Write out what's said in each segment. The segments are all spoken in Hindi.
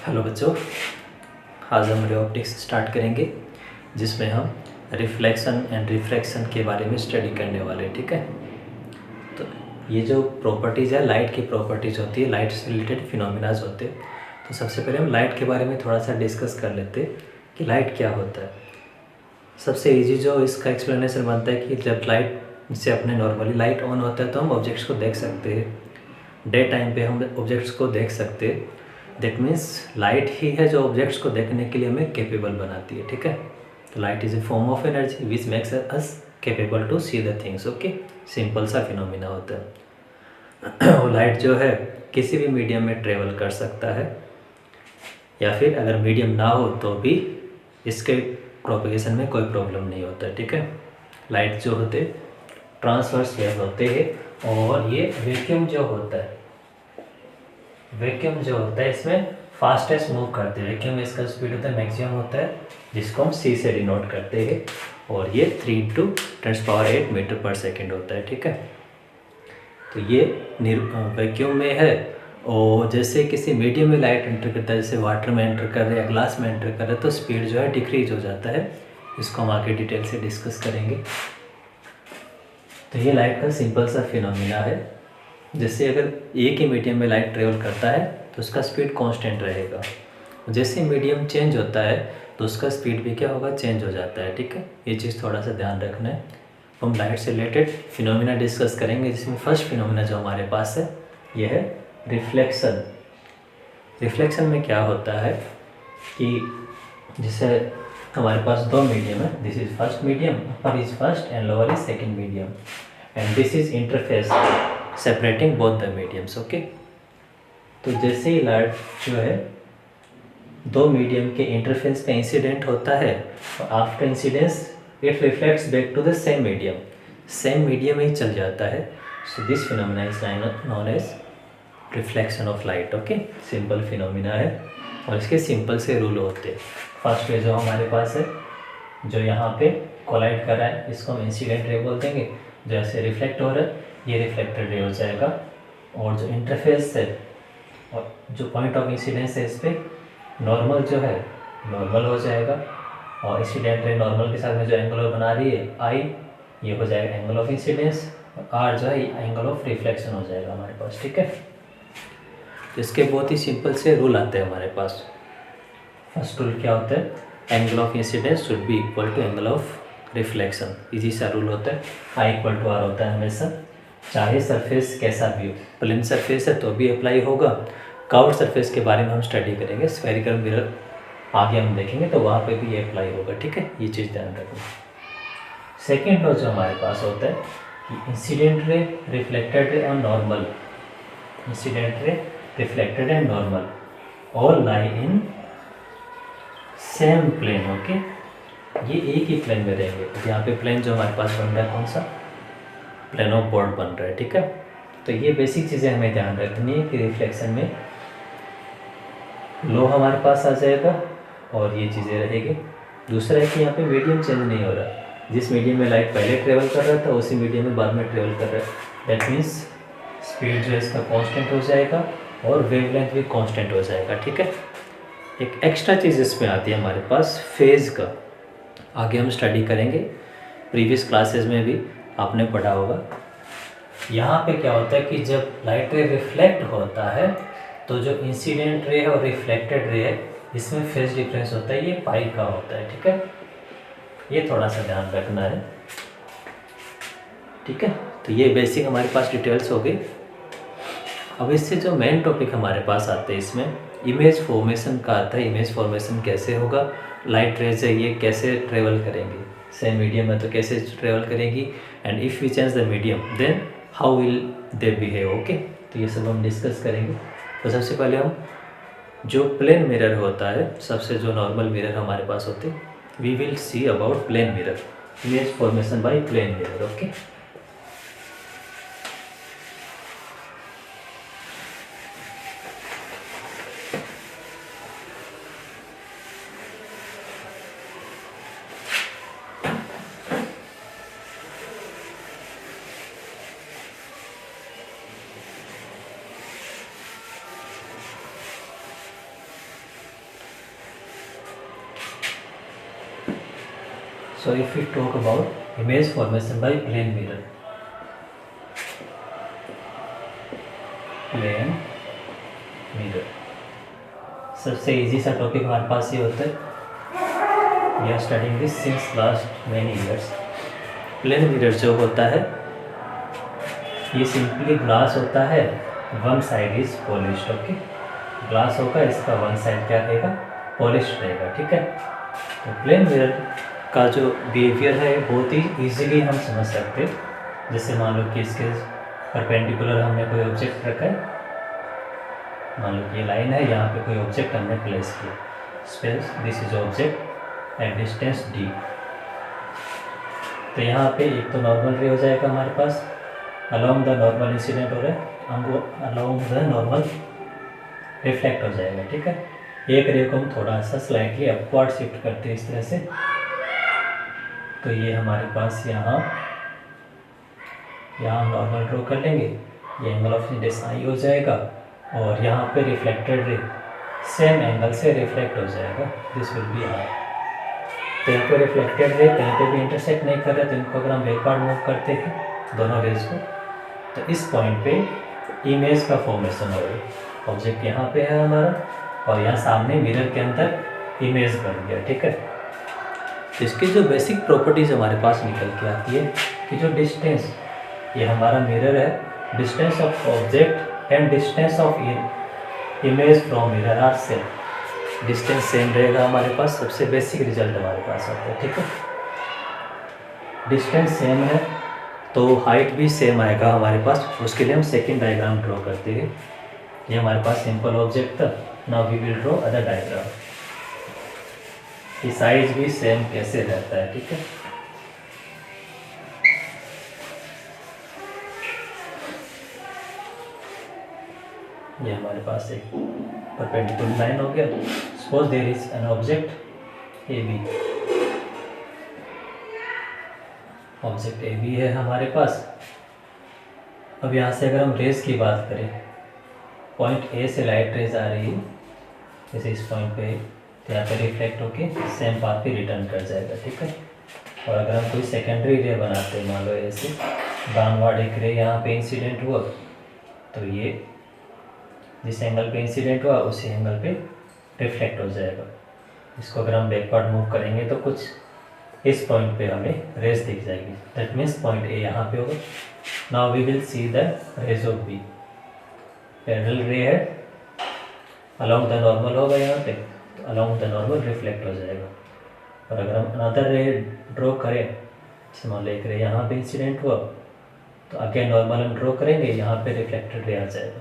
हेलो बच्चों, आज हम रे ऑप्टिक्स स्टार्ट करेंगे जिसमें हम रिफ्लेक्शन एंड रिफ्रैक्शन के बारे में स्टडी करने वाले हैं। ठीक है, तो ये जो प्रॉपर्टीज़ है, लाइट की प्रॉपर्टीज़ होती है, लाइट से रिलेटेड फिनोमिनाज होते हैं। तो सबसे पहले हम लाइट के बारे में थोड़ा सा डिस्कस कर लेते हैं कि लाइट क्या होता है। सबसे ईजी जो इसका एक्सप्लेनेशन बनता है कि जब लाइट से अपने नॉर्मली लाइट ऑन होता है तो हम ऑब्जेक्ट्स को देख सकते हैं। डे टाइम पे हम ऑब्जेक्ट्स को देख सकते हैं। दैट मीन्स लाइट ही है जो ऑब्जेक्ट्स को देखने के लिए हमें कैपेबल बनाती है। ठीक है, तो light is a form of energy which makes us capable to see the things. Okay, simple सा फिनोमिना होता है। वो लाइट जो है किसी भी मीडियम में ट्रेवल कर सकता है, या फिर अगर मीडियम ना हो तो भी इसके प्रोपगेशन में कोई प्रॉब्लम नहीं होता है। ठीक है, लाइट जो होते ट्रांसवर्स वेव होते हैं, और ये वैक्यूम जो होता है, वैक्यूम जो होता है इसमें फास्टेस्ट मूव करते हैं। वैक्यूम में इसका स्पीड होता है मैक्सिमम होता है, जिसको हम सी से डिनोट करते हैं, और ये 3×10⁸ मीटर पर सेकेंड होता है। ठीक है, तो ये वैक्यूम में है, और जैसे किसी मीडियम में लाइट एंटर करता है, जैसे वाटर में एंटर कर रहे हैं या ग्लास में एंटर कर रहे हैं, तो स्पीड जो है डिक्रीज हो जाता है। इसको हम आगे डिटेल से डिस्कस करेंगे। तो ये लाइट का सिंपल सा फिनोमिना है। जैसे अगर एक ही मीडियम में लाइट ट्रेवल करता है तो उसका स्पीड कांस्टेंट रहेगा, जैसे मीडियम चेंज होता है तो उसका स्पीड भी क्या होगा, चेंज हो जाता है। ठीक है, ये चीज़ थोड़ा सा ध्यान रखना है। हम लाइट से रिलेटेड फिनोमिना डिस्कस करेंगे, जिसमें फर्स्ट फिनोमिना जो हमारे पास है ये है रिफ्लेक्शन। रिफ्लेक्शन में क्या होता है कि जैसे हमारे पास दो मीडियम है, this is first medium, upper is first and lower is second medium, and this is interface separating both the mediums. Okay, तो जैसे ही लाइट जो है दो मीडियम के इंटरफेस पे इंसिडेंट होता है, और after incidence it reflects back to the same medium, same medium में ही चल जाता है। So this phenomena is known as reflection of light. Okay, simple phenomena है, और इसके सिंपल से रूल होते हैं। फर्स्ट वे जो हमारे पास है, जो यहाँ पे कोलाइड कर रहा है, इसको हम इंसिडेंट रे बोल देंगे। जैसे रिफ्लेक्ट हो रहा है, ये रिफ्लेक्टेड रे हो जाएगा, और जो इंटरफेस है और जो पॉइंट ऑफ इंसिडेंस है, इस पर नॉर्मल जो है नॉर्मल हो जाएगा, और इंसिडेंट रे नॉर्मल के साथ में जो एंगल बना रही है आई, ये हो जाएगा एंगल ऑफ इंसिडेंस, और आर जो है एंगल ऑफ रिफ्लेक्शन हो जाएगा हमारे पास। ठीक है, तो इसके बहुत ही सिंपल से रूल आते हैं हमारे पास। फर्स्ट रूल क्या होता है, angle of incidence should be equal to angle of reflection. Easy सा रूल होता है, आई इक्वल टू आर होता है हमेशा, चाहे सरफेस कैसा भी हो। प्लेन सरफेस है तो भी अप्लाई होगा, कर्व्ड सरफेस के बारे में हम स्टडी करेंगे, स्फेरिकल मिरर आगे हम देखेंगे तो वहाँ पे भी ये अप्लाई होगा। ठीक है, ये चीज़ ध्यान रखना। सेकेंड लॉ जो हमारे पास होता है कि इंसिडेंट रे, रिफ्लेक्टेड रे और normal, incident ray, reflected and normal all lie in same plane. Okay, ये एक ही प्लेन में रहेंगे। तो यहाँ पे प्लेन जो हमारे पास बन रहा है कौन सा, प्लेन ऑफ बोर्ड बन रहा है। ठीक है, तो ये बेसिक चीज़ें हमें ध्यान रखनी है कि रिफ्लेक्शन में लो हमारे पास आ जाएगा और ये चीज़ें रहेगी। दूसरा है कि यहाँ पे मीडियम चेंज नहीं हो रहा, जिस मीडियम में लाइट पहले ट्रेवल कर रहा था उसी मीडियम में बाद में ट्रेवल कर रहा है। दैट मीन्स स्पीड जो है इसका कांस्टेंट हो जाएगा और वेवलेंथ भी कांस्टेंट हो जाएगा। ठीक है, एक एक्स्ट्रा चीज़ इसमें आती है हमारे पास फेज़ का, आगे हम स्टडी करेंगे, प्रीवियस क्लासेस में भी आपने पढ़ा होगा। यहाँ पे क्या होता है कि जब लाइट रे रिफ्लेक्ट होता है तो जो इंसिडेंट रे है और रिफ्लेक्टेड रे है, इसमें फेज डिफरेंस होता है, ये पाई का होता है। ठीक है, ये थोड़ा सा ध्यान रखना है। ठीक है, तो ये बेसिक हमारे पास डिटेल्स हो गई। अब इससे जो मेन टॉपिक हमारे पास आते हैं, इसमें इमेज फॉर्मेशन का आता है। इमेज फॉर्मेशन कैसे होगा, लाइट रेज है ये कैसे ट्रेवल करेंगी, सेम मीडियम है तो कैसे ट्रेवल करेंगी, and if we change the medium then how will they behave. Okay, तो ये सब हम डिस्कस करेंगे। तो सबसे पहले हम जो प्लेन मिरर होता है, सबसे जो नॉर्मल मिरर हमारे पास होते हैं, we will see about plane mirror, image formation by plane mirror. Okay, So if we talk about image formation by plane mirror, plane mirror सबसे इजी सा टॉपिक हमारे पास ये होता है। We are studying this since last many years. Plane mirror जो होता है ये सिंपली ग्लास होता है, one side is polished. Okay, glass होगा, इसका वन साइड क्या रहेगा, पॉलिश्ड रहेगा। ठीक है, तो प्लेन मिरर का जो बिहेवियर है बहुत ही इजीली हम समझ सकते हैं। जैसे मान लो कि इसके परपेंडिकुलर हमने कोई ऑब्जेक्ट रखा है, मान लो कि ये लाइन है, यहाँ पे कोई ऑब्जेक्ट हमने प्लेस किया, space this is object at distance D. तो यहाँ पे एक तो नॉर्मल रे हो जाएगा हमारे पास, अलोंग द नॉर्मल इंसिडेंट हो रहा है, अलोंग द नॉर्मल रिफ्लेक्ट हो जाएगा। ठीक है, एक रे को हम थोड़ा सा स्लाइटली अपवर्ड शिफ्ट करते हैं इस तरह से, तो ये हमारे पास यहाँ हम नॉर्मल ड्रॉ कर लेंगे, ये एंगल ऑफ इंसिडेंस आई हो जाएगा, और यहाँ पे रिफ्लेक्टेड रे सेम एंगल से रिफ्लेक्ट हो जाएगा, दिस विल बी आई। तो यहाँ पे रिफ्लेक्टेड रे कहीं पे भी इंटरसेक्ट नहीं कर रहे, तो इनको अगर हम बैकवर्ड मूव करते हैं दोनों रेज को, तो इस पॉइंट पे इमेज का फॉर्मेशन होगा। ऑब्जेक्ट यहाँ पे है हमारा, और यहाँ सामने मिरर के अंदर इमेज बन गया। ठीक है, तो इसकी जो बेसिक प्रॉपर्टीज हमारे पास निकल के आती है कि जो डिस्टेंस, ये हमारा मिरर है, distance of object and distance of image from mirror are same. Distance सेम रहेगा हमारे पास, सबसे बेसिक रिजल्ट हमारे पास आता है। ठीक है, डिस्टेंस सेम है तो हाइट भी सेम आएगा हमारे पास। उसके लिए हम सेकेंड डायग्राम ड्रॉ करते हैं। ये हमारे पास सिंपल ऑब्जेक्ट था, now we will draw other diagram. ये साइज भी सेम कैसे रहता है। ठीक है, ये हमारे पास एक परपेंडिकुलर लाइन हो गया। Suppose there is an object A B, object A B है हमारे पास। अब यहाँ से अगर हम रेज की बात करें, पॉइंट ए से लाइट रेज आ रही है, जैसे इस पॉइंट पे, तो यहाँ पे रिफ्लेक्ट होके सेम पाथ पे रिटर्न कर जाएगा। ठीक है, और अगर हम कोई सेकेंडरी रे बनाते हैं, मान लो ऐसे डाउनवर्ड एक रे यहाँ पे इंसिडेंट हुआ, तो ये जिस एंगल पे इंसिडेंट हुआ उसी एंगल पे रिफ्लेक्ट हो जाएगा। इसको अगर हम बैकवर्ड मूव करेंगे तो कुछ इस पॉइंट पे हमें रेज दिख जाएगी, दैट मीन्स पॉइंट ए यहाँ पे होगा। Now we will see the rays of B, parallel ray है, अलोंग द नॉर्मल होगा यहाँ पे, तो अलोंग द नॉर्मल रिफ्लेक्ट हो जाएगा। और अगर हम अनदर रे ड्रॉ करें, जैसे मान लो एक रे यहाँ पे इंसिडेंट हुआ, तो अगेन नॉर्मल हम ड्रॉ करेंगे, यहाँ पे रिफ्लेक्टेड रे आ जाएगा।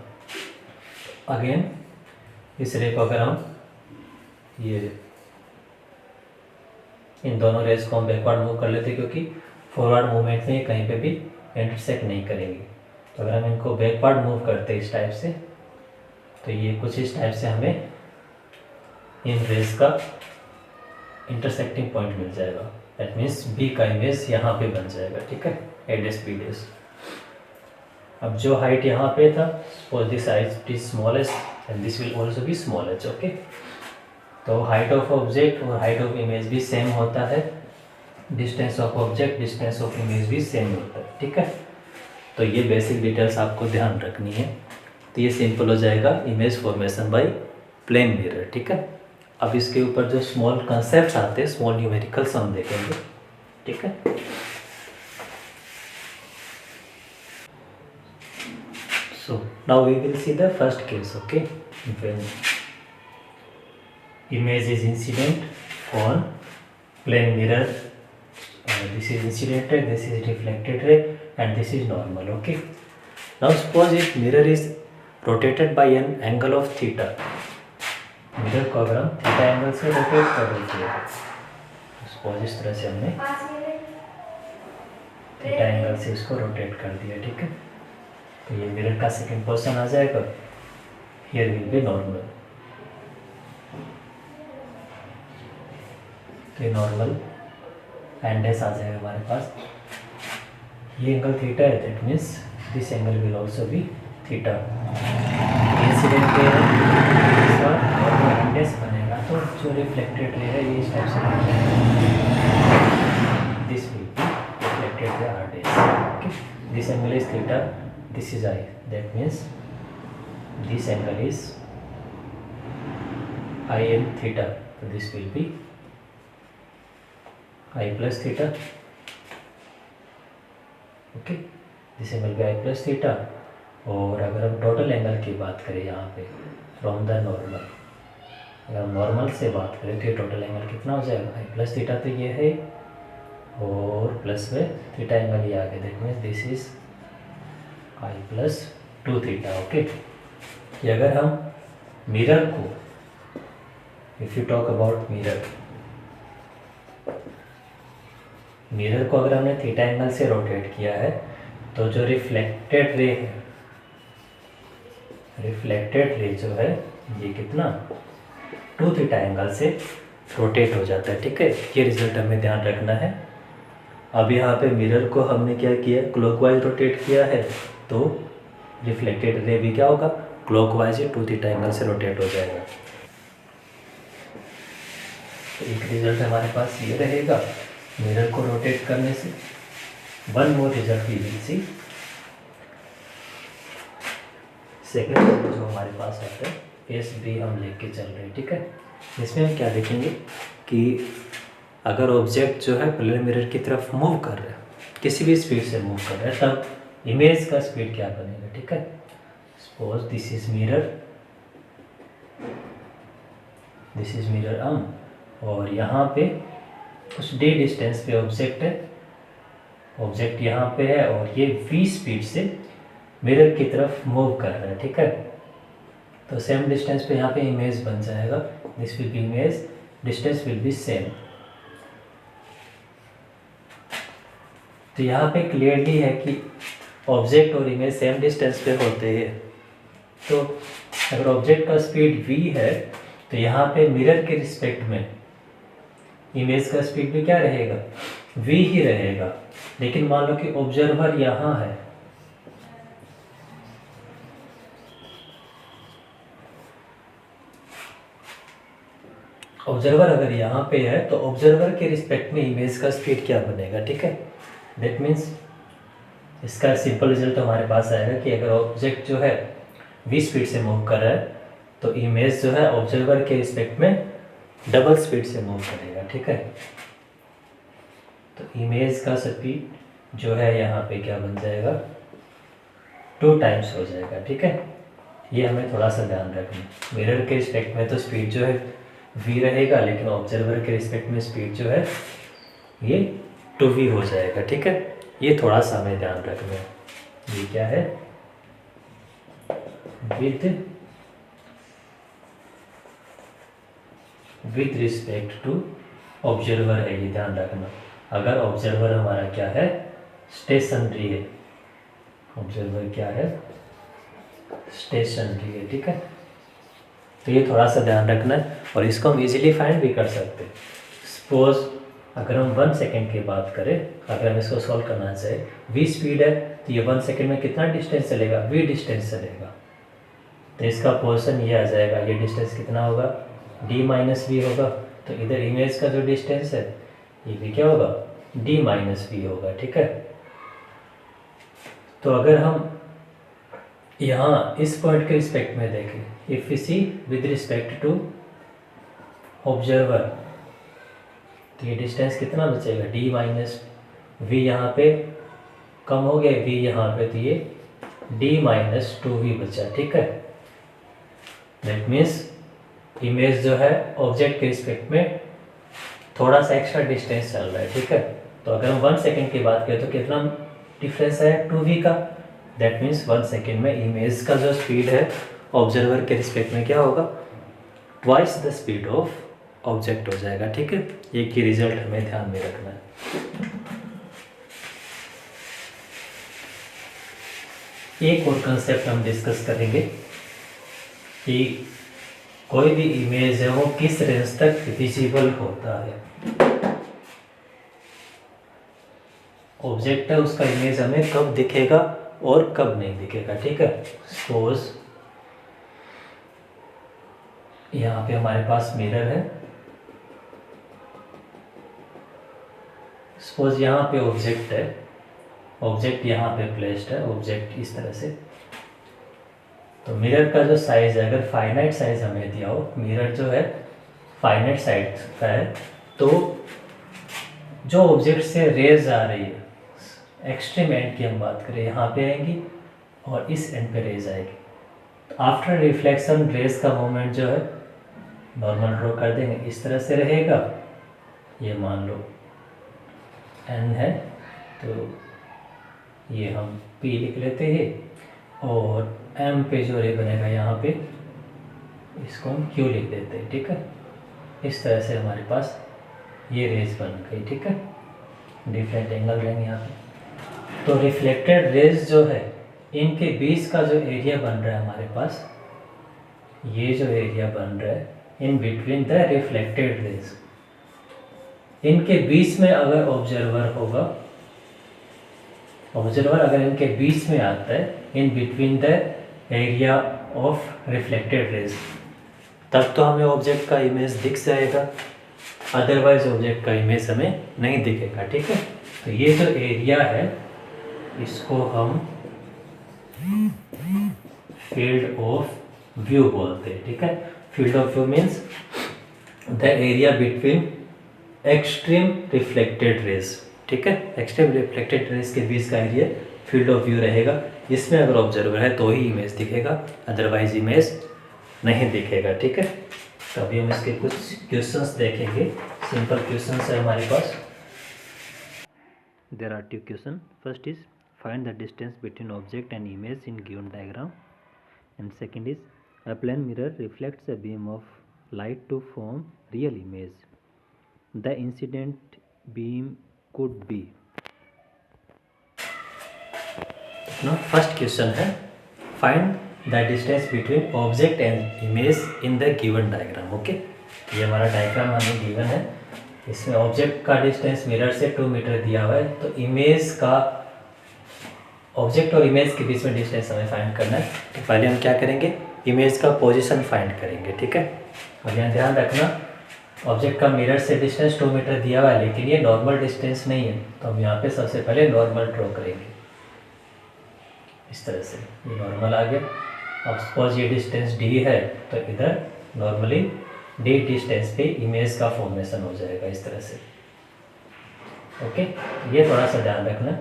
अगेन इस रे को अगर हम ये इन दोनों रेस को हम बैकवर्ड मूव कर लेते, क्योंकि फॉरवर्ड मूवमेंट में कहीं पे भी इंटरसेक्ट नहीं करेंगे। तो अगर हम इनको बैकवर्ड मूव करते इस टाइप से, तो ये कुछ इस टाइप से हमें इन रेस का इंटरसेक्टिंग पॉइंट मिल जाएगा। दैट मीन्स बी का इमेज यहाँ पे बन जाएगा। ठीक है, एडेस बी डेस। अब जो हाइट यहाँ पे था, suppose this height is smallest and this will also be smallest. Okay, तो हाइट ऑफ ऑब्जेक्ट और हाइट ऑफ इमेज भी सेम होता है, distance of object distance of image भी सेम होता है। ठीक है, तो ये बेसिक डिटेल्स आपको ध्यान रखनी है। तो ये सिंपल हो जाएगा image formation by plane mirror. ठीक है, अब इसके ऊपर जो स्मॉल कंसेप्ट आते हैं, स्मॉल न्यूमेरिकल्स हम देखेंगे। ठीक है, so now we will see the first case. Okay, when image is incident on plane mirror, this is incident ray, this is reflected ray, and this is normal. Okay, now suppose if mirror is rotated by an angle of theta, mirror को अगर हम थीटा एंगल से रोटेट कर देते हैं, सपोज इस तरह से हमने थीटा एंगल से इसको रोटेट कर दिया। ठीक है, तो ये मिरर का सेकंड पोर्शन आ जाएगा, हियर विल बी नॉर्मल। तो ये नॉर्मल एंड एस आ जाएगा हमारे पास। ये एंगल थीटा है, that means this angle will also be theta. Incident पे इसका नॉर्मल एंड एस बनेगा, तो जो रिफ्लेक्टेड रे है ये इस टाइप से बन जाएगा। this will be reflected by r dash. Okay, this angle is theta, this is I, that means this angle is I and theta, so this will be I plus theta. Okay, this angle पे I प्लस थीटा। और अगर हम टोटल एंगल की बात करें यहाँ पे फ्रॉम द नॉर्मल, अगर हम नॉर्मल से बात करें तो ये टोटल एंगल कितना हो जाएगा, I प्लस थीटा तो ये है और प्लस में थीटा एंगल ये आ गया, that means this is I plus 2 theta. Okay, कि अगर हम मिरर को, if you talk about mirror को अगर हमने थीटा एंगल से रोटेट किया है तो जो रिफ्लेक्टेड रे जो है ये कितना 2 थीटा एंगल से रोटेट हो जाता है। ठीक है, ये रिजल्ट हमें ध्यान रखना है। अब यहाँ पे मिरर को हमने क्या किया, क्लॉकवाइज रोटेट किया है, तो रिफ्लेक्टेड रे भी क्या होगा, क्लॉकवाइज 2 थीटा एंगल से रोटेट हो जाएगा। तो एक रिजल्ट हमारे पास ये रहेगा मिरर को रोटेट करने से। One more result we will see. Second जो हमारे पास आता है एस बी हम लेके चल रहे हैं। ठीक है, इसमें हम क्या देखेंगे कि अगर ऑब्जेक्ट जो है प्लेन मिरर की तरफ मूव कर रहा है, किसी भी स्पीड से मूव कर रहा है, तब इमेज का स्पीड क्या बनेगा। ठीक है, suppose this is mirror arm और यहाँ पे कुछ डी डिस्टेंस पे ऑब्जेक्ट है, ऑब्जेक्ट यहाँ पे है और ये v स्पीड से मिरर की तरफ मूव कर रहा है। ठीक है, तो सेम डिस्टेंस पे यहाँ पे इमेज बन जाएगा, this will be image, distance will be same. तो यहाँ पे क्लियरली है कि ऑब्जेक्ट और इमेज सेम डिस्टेंस पे होते हैं। तो अगर ऑब्जेक्ट का स्पीड v है तो यहाँ पे मिरर के रिस्पेक्ट में इमेज का स्पीड भी क्या रहेगा, v ही रहेगा। लेकिन मान लो कि ऑब्जर्वर यहाँ है, ऑब्जर्वर अगर यहाँ पे है तो ऑब्जर्वर के रिस्पेक्ट में इमेज का स्पीड क्या बनेगा। ठीक है, दैट मीन्स इसका सिंपल रिजल्ट हमारे पास आएगा कि अगर ऑब्जेक्ट जो है v स्पीड से मूव कर रहा है तो इमेज जो है ऑब्जर्वर के रिस्पेक्ट में डबल स्पीड से मूव करेगा। ठीक है, तो इमेज का स्पीड जो है यहाँ पे क्या बन जाएगा, 2 टाइम्स हो जाएगा। ठीक है, ये हमें थोड़ा सा ध्यान रखना। मिरर के रिस्पेक्ट में तो स्पीड जो है v रहेगा, लेकिन ऑब्जर्वर के रिस्पेक्ट में स्पीड जो है ये 2v हो जाएगा। ठीक है, ये थोड़ा सा हमें ध्यान रखना है। ये क्या है, विद रिस्पेक्ट टू ऑब्जर्वर है, ये ध्यान रखना। अगर ऑब्जर्वर हमारा क्या है, स्टेशनरी है, ऑब्जर्वर क्या है, स्टेशनरी है। ठीक है, तो ये थोड़ा सा ध्यान रखना है और इसको हम इजीली फाइंड भी कर सकते हैं। सपोज अगर हम 1 सेकेंड की बात करें, अगर हम इसको सॉल्व करना चाहे, v स्पीड है तो ये 1 सेकेंड में कितना डिस्टेंस चलेगा, v डिस्टेंस चलेगा। तो इसका पोर्शन ये आ जाएगा, ये डिस्टेंस कितना होगा, d माइनस वी होगा। तो इधर इमेज का जो डिस्टेंस है ये भी क्या होगा, d माइनस वी होगा। ठीक है, तो अगर हम यहाँ इस पॉइंट के रिस्पेक्ट में देखें, if we see with respect to observer, तो ये डिस्टेंस कितना बचेगा, d माइनस वी, यहाँ पे कम हो गया v यहाँ पे, तो ये d माइनस 2v बचा। ठीक है, दैट मीन्स इमेज जो है ऑब्जेक्ट के रिस्पेक्ट में थोड़ा सा एक्स्ट्रा डिस्टेंस चल रहा है। ठीक है, तो अगर हम 1 सेकेंड की बात करें तो कितना डिफरेंस है 2v का, दैट मीन्स 1 सेकेंड में इमेज का जो स्पीड है ऑब्जर्वर के रिस्पेक्ट में क्या होगा, twice the speed of object हो जाएगा। ठीक है, एक ही रिजल्ट हमें ध्यान में रखना है। एक और कंसेप्ट हम डिस्कस करेंगे कि कोई भी इमेज है वो किस रेंज तक विजिबल होता है। ऑब्जेक्ट है उसका इमेज हमें कब दिखेगा और कब नहीं दिखेगा। ठीक है, सपोज यहाँ पे हमारे पास मिरर है, सपोज यहाँ पे ऑब्जेक्ट है, ऑब्जेक्ट यहाँ पे प्लेस्ड है, ऑब्जेक्ट इस तरह से। तो मिरर का जो साइज़ है, अगर फाइनाइट साइज हमें दिया हो, मिरर जो है फाइनाइट साइज का है, तो जो ऑब्जेक्ट से रेज आ रही है, एक्सट्रीम एंड की हम बात करें, यहाँ पे आएंगी और इस एंड पे रेज आएगी। तो आफ्टर रिफ्लेक्शन रेज का मोमेंट जो है नॉर्मल ड्रॉ कर देंगे, इस तरह से रहेगा। ये मान लो एन है, तो ये हम पी लिख लेते हैं, और एम पे जो रे बनेगा यहाँ पे, इसको हम क्यू लिख देते हैं, ठीक है। इस तरह से हमारे पास ये रेज बन गई, ठीक है। डिफरेंट एंगल रहेंगे यहाँ पे। तो रिफ्लेक्टेड रेज जो है, इनके बीच का जो एरिया बन रहा है हमारे पास, ये जो एरिया बन रहा है in between the reflected raise, इनके बीच में अगर ऑब्जर्वर होगा, ऑब्जर्वर अगर इनके बीच में आता है, in between the area of reflected raise, तब तो हमें ऑब्जेक्ट का इमेज दिख जाएगा, अदरवाइज ऑब्जेक्ट का इमेज हमें नहीं दिखेगा, ठीक है। तो ये जो एरिया है, इसको हम फील्ड ऑफ व्यू बोलते हैं, ठीक है। Field of view means the area between extreme reflected raise, ठीक है। एक्सट्रीम रिफ्लेक्टेड रेज के बीच का एरिया फील्ड ऑफ व्यू रहेगा। इसमें अगर ऑब्जर्वर है तो ही इमेज दिखेगा, अदरवाइज इमेज नहीं दिखेगा, ठीक है। तो अभी हम इसके कुछ क्वेश्चंस देखेंगे, सिंपल क्वेश्चंस है हमारे पास। There are two question. First is find the distance between object and image in given diagram, and second is a plane mirror reflects a beam of light to form real image. The incident beam could be. Now first question है find the distance between object and image in the given diagram. Okay, ये हमारा डायग्राम हमें गिवन है, इसमें ऑब्जेक्ट का डिस्टेंस मिरर से 2 मीटर दिया हुआ है, तो इमेज का, ऑब्जेक्ट और इमेज के बीच में डिस्टेंस हमें फाइंड करना है। तो पहले हम क्या करेंगे, इमेज का पोजीशन फाइंड करेंगे, ठीक है। और यहाँ ध्यान रखना, ऑब्जेक्ट का मिरर से डिस्टेंस 2 मीटर दिया हुआ है, लेकिन ये नॉर्मल डिस्टेंस नहीं है, तो हम यहाँ पे सबसे पहले नॉर्मल ड्रॉ करेंगे इस तरह से। ये नॉर्मल आ गया। अब सपोज ये डिस्टेंस डी है, तो इधर नॉर्मली डी डिस्टेंस पे इमेज का फॉर्मेशन हो जाएगा इस तरह से। ओके, ये थोड़ा सा ध्यान रखना।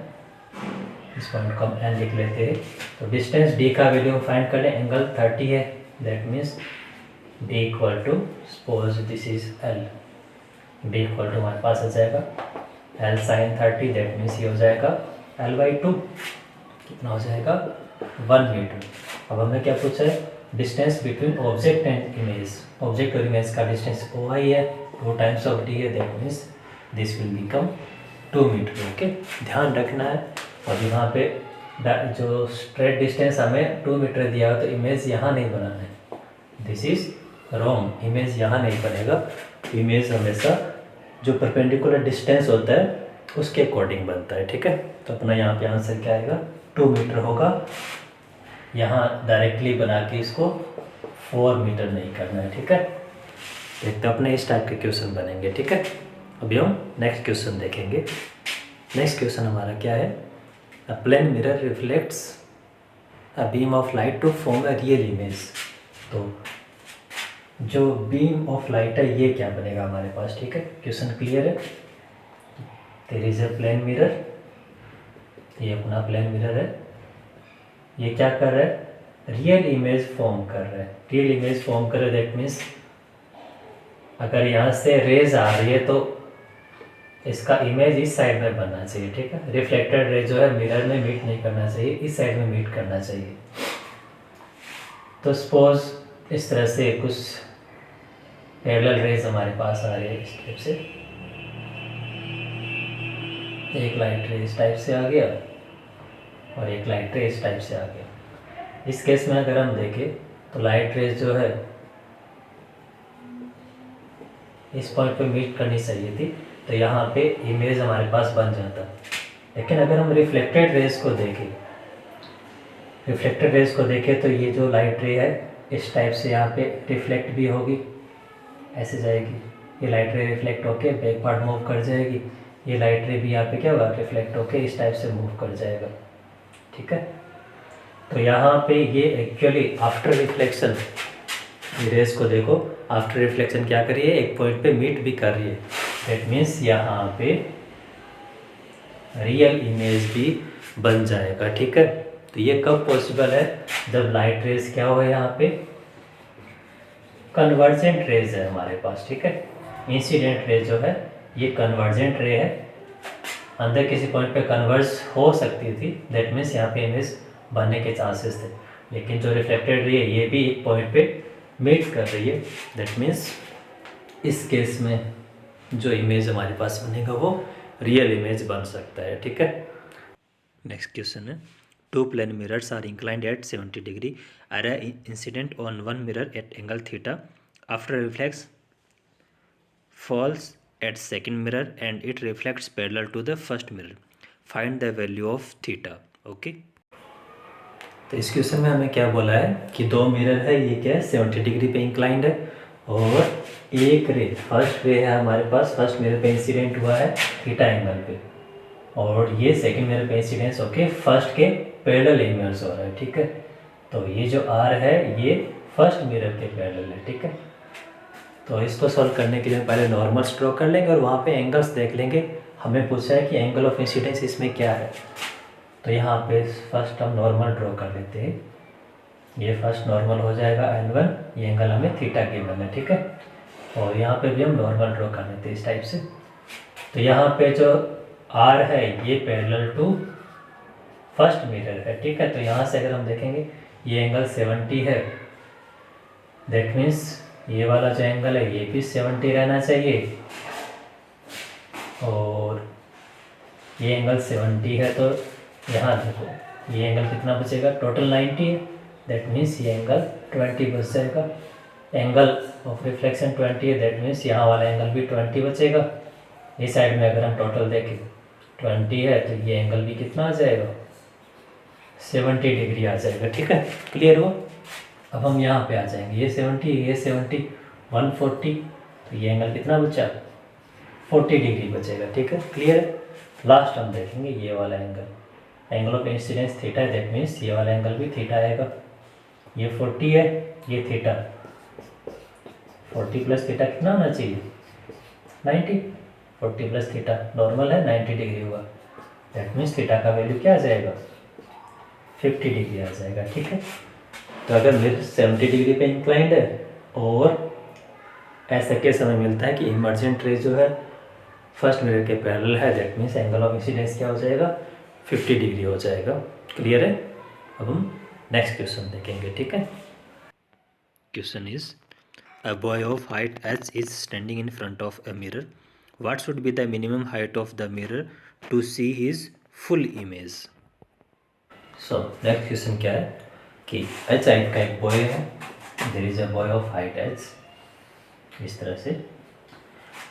इस पॉइंट को हम एन लिख लेते हैं। तो डिस्टेंस डी का वैल्यू फाइंड कर लें, एंगल 30 है, that means D equal to, suppose this is L, D equal to हमारे पास आ जाएगा एल साइन 30, दैट मीन्स ये हो जाएगा L/2, कितना हो जाएगा 1 मीटर। अब हमें क्या पूछा है, distance between object and image, object और इमेज का डिस्टेंस OI है, 2 टाइम्स ऑफ डी है, that means this will become 2 meter. Okay, ध्यान रखना है। और यहाँ पे जो स्ट्रेट डिस्टेंस हमें 2 मीटर दिया हो, तो इमेज यहाँ नहीं बनाना है, दिस इज रॉन्ग, इमेज यहाँ नहीं बनेगा। इमेज हमेशा जो परपेंडिकुलर डिस्टेंस होता है उसके अकॉर्डिंग बनता है, ठीक है। तो अपना यहाँ पे आंसर क्या आएगा, 2 मीटर होगा। यहाँ डायरेक्टली बना के इसको 4 मीटर नहीं करना है, ठीक है। एक तो अपने इस टाइप के क्वेश्चन बनेंगे, ठीक है। अभी हम नेक्स्ट क्वेश्चन देखेंगे। नेक्स्ट क्वेश्चन हमारा क्या है, A plane mirror reflects a beam of light to form a real image. तो जो बीम ऑफ लाइट है ये क्या बनेगा हमारे पास, ठीक है। क्वेश्चन क्लियर है। There is a plane mirror, ये अपना प्लेन मिरर है, ये क्या कर रहा है, रियल इमेज फॉर्म कर रहा है। रियल इमेज फॉर्म कर रहा है, दैट मीन्स अगर यहाँ से रेज आ रही है तो इसका इमेज इस साइड में बनना चाहिए, ठीक है। रिफ्लेक्टेड रे जो है मिरर में मीट नहीं करना चाहिए, इस साइड में मीट करना चाहिए। तो सपोज इस तरह से कुछ पैरेलल रेज हमारे पास आ रही है इस टाइप से, एक लाइट रे इस टाइप से आ गया और एक लाइट रे इस टाइप से आ गया। इस केस में अगर हम देखें तो लाइट रेज जो है इस पॉइंट पे मीट करनी चाहिए थी, तो यहाँ पे इमेज हमारे पास बन जाता। लेकिन अगर हम रिफ्लेक्टेड रेज को देखें, रिफ्लेक्टेड रेज को देखें तो ये जो लाइट रे है इस टाइप से यहाँ पे रिफ्लेक्ट भी होगी, ऐसे जाएगी, ये लाइट रे रिफ्लेक्ट होके बैक पार्ट मूव कर जाएगी, ये लाइट रे भी यहाँ पे क्या होगा, रिफ्लेक्ट होके इस टाइप से मूव कर जाएगा, ठीक है। तो यहाँ पे ये एक्चुअली आफ्टर रिफ्लेक्शन, रेस को देखो आफ्टर रिफ्लेक्शन क्या कर रही है, एक पॉइंट पे मीट भी कर रही है। दैट मीन्स यहाँ पे रियल इमेज भी बन जाएगा, ठीक है। तो ये कब पॉसिबल है, जब लाइट रेस क्या हो, यहाँ पे कन्वर्जेंट रेज है हमारे पास, ठीक है। इंसिडेंट रे जो है ये कन्वर्जेंट रे है, अंदर किसी पॉइंट पे कन्वर्ज हो सकती थी, दैट मीन्स यहाँ पे इमेज बनने के चांसेस थे। लेकिन जो रिफ्लेक्टेड रे है ये भी एक पॉइंट पे मीट कर रही है, दैट मीन्स इस केस में जो इमेज हमारे पास बनेगा वो रियल इमेज बन सकता है, ठीक है। नेक्स्ट क्वेश्चन है, two plane mirrors are inclined at 70 degree, are incident on one mirror at angle theta, after reflex falls at second mirror and it reflects parallel to the first mirror, find the value of theta, okay। तो इस क्वेश्चन में हमें क्या बोला है कि दो मिरर है, ये क्या है 70 डिग्री पे इंक्लाइंड है, और एक रे, फर्स्ट रे है हमारे पास, फर्स्ट मिरर पे इंसिडेंट हुआ है थीटा एंगल पे, और ये सेकंड मिरर पे इंसिडेंस होके फर्स्ट के पैरेलल इमेज हो रहा है, ठीक है। तो ये जो आर है ये फर्स्ट मिरर के पैरेलल है, ठीक है। तो इसको सॉल्व करने के लिए पहले नॉर्मल्स ड्रॉ कर लेंगे और वहाँ पे एंगल्स देख लेंगे। हमें पूछा है कि एंगल ऑफ इंसिडेंस इसमें क्या है, तो यहाँ पे फर्स्ट हम नॉर्मल ड्रॉ कर लेते हैं। ये फर्स्ट नॉर्मल हो जाएगा N1, ये एंगल हमें थीटा गिवन है, ठीक है। और यहाँ पे भी हम नॉर्मल ड्रॉ कर लेते हैं इस टाइप से। तो यहाँ पे जो R है ये पैरेलल टू फर्स्ट मिरर है, ठीक है। तो यहाँ से अगर हम देखेंगे ये एंगल 70 है, दैट मीन्स ये वाला जो एंगल है ये भी 70 रहना चाहिए, और ये एंगल 70 है, तो यहाँ देखो ये एंगल कितना बचेगा, टोटल 90 है, दैट मीन्स ये एंगल 20 बच जाएगा। एंगल ऑफ रिफ्लेक्शन 20 है, दैट मीन्स यहाँ वाला एंगल भी 20 बचेगा। इस साइड में अगर हम टोटल देखें 20 है, तो ये एंगल भी कितना आ जाएगा, 70 डिग्री आ जाएगा, ठीक है। क्लियर हुआ। अब हम यहाँ पे आ जाएंगे, ये 70, ये 70, 140, तो ये एंगल कितना बचा, 40 डिग्री बचेगा, ठीक है। क्लियर है। लास्ट हम देखेंगे ये वाला angle, angle of incidence theta है, दैट मीन्स ये वाला एंगल भी थीटा आएगा। ये 40 है, ये थीटा, 40 प्लस थीटा कितना होना चाहिए, 90, 40 प्लस थीटा नॉर्मल है, 90 डिग्री हुआ, दैट मीन्स थीटा का वैल्यू क्या आ जाएगा, 50 डिग्री आ जाएगा, ठीक है। तो अगर मिरर 70 डिग्री पे इंक्लाइंड है और ऐसा केस हमें मिलता है कि इमर्जेंट रे जो है फर्स्ट मिरर के पैरेलल है, that means angle of incidence क्या हो जाएगा, 50 डिग्री हो जाएगा। क्लियर है। अब हम नेक्स्ट क्वेश्चन देखेंगे, ठीक है। Question is, a boy of height h is standing in front of a mirror, what should be the minimum height of the mirror to see his full image. So next question क्या है कि h हाइट का एक बॉय है, there is a boy of height h, इस तरह से,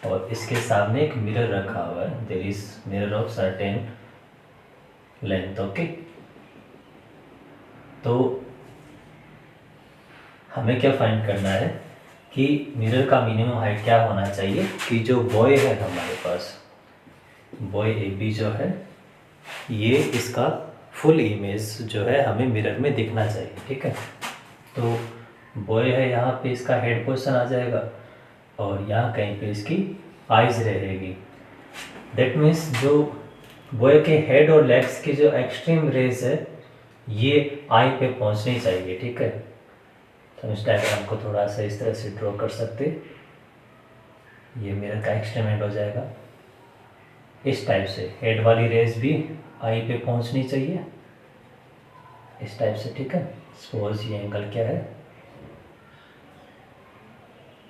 और इसके सामने एक मिरर रखा हुआ है, there is mirror of certain length, okay. तो हमें क्या फाइंड करना है कि मिरर का मिनिमम हाइट क्या होना चाहिए कि जो बॉय है हमारे पास, बॉय ए बी जो है, ये इसका फुल इमेज जो है हमें मिरर में दिखना चाहिए, ठीक है। तो बॉय है, यहाँ पे इसका हेड पोजीशन आ जाएगा और यहाँ कहीं पे इसकी आइज रहेगी, दैट मीन्स जो बॉय के हेड और लेग्स की जो एक्सट्रीम रेज है ये आई पे पहुँचनी चाहिए, ठीक है। तो इस डायग्राम को थोड़ा सा इस तरह से ड्रॉ कर सकते, ये मिरर का एक्सट्रीम एंड हो जाएगा, इस टाइप से हेड वाली रेज भी आई पे पहुंचनी चाहिए, इस टाइप से, ठीक है। सपोज ये एंगल क्या है,